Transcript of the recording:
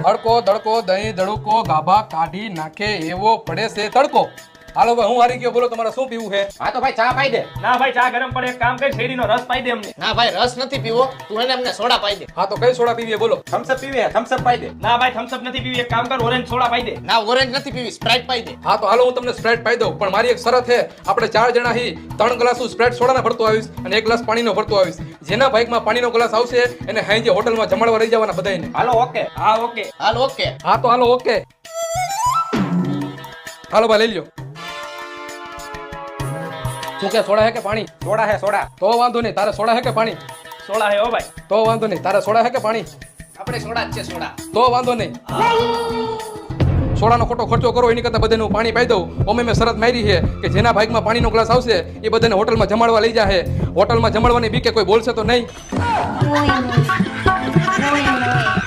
હડકો દડકો દહીં દડુકો ગાભા કાઢી નાખે એવો પડે છે તડકો. હાલો ભાઈ હું હારી ગયો, બોલો તમારે શું પીવું છે? હા તો ભાઈ ચા પાઈ દે. ના ભાઈ ચા ગરમ પડે, એક કામ કર શેરડીનો રસ પાઈ દે અમને. ના ભાઈ રસ નથી પીવો, તું એને અમને સોડા પાઈ દે. હા તો કઈ સોડા પીવી બોલો? થમ્સ અપ પીવે, થમ્સ અપ પાઈ દે. ના ભાઈ થમ્સ અપ નથી પીવી, એક કામ કર ઓરેન્જ સોડા પાઈ દે. ના ઓરેન્જ નથી પીવી, સ્પ્રાઇટ પાઈ દે. હા તો હાલો હું તમને સ્પ્રાઇટ પાઈ દઉં, પણ મારી એક શરત છે, આપણે 4 જણા હી 3 ગ્લાસ સ્પ્રાઇટ સોડાના ભરતો આવીશ અને 1 ગ્લાસ પાણીનો ભરતો આવીશ. જેના બાઇકમાં પાણીનો ગ્લાસ આવશે એને હાઈજે હોટલમાં જમાડવા રહી જવાના બધાયને. Hello okay. હા ઓકે. હાલ ઓકે. હા તો હાલો ઓકે. હાલો ભાઈ લઈ લ્યો. શું કે સોડા હે કે પાણી? સોડા હે સોડા. તો વાંધો નહીં, તારે સોડા હે કે પાણી? સોડા હે ઓ ભાઈ. તો વાંધો નહીં, તારે સોડા હે કે પાણી? આપણે સોડા જ છે સોડા. તો વાંધો નહીં. સોડાનો ખોટો ખર્ચો કરો એની કરતા બધાને હું પાણી પાઈ દઉં. ઓમે મેં શરત મારી છે કે જેના બાઇકમાં પાણીનો ગ્લાસ આવશે એ બધાને હોટલમાં જમાડવા લઈ જાહે. હોટલમાં જમાડવાની બીકે કોઈ બોલશે તો નહીં. Muy, muy, muy, muy.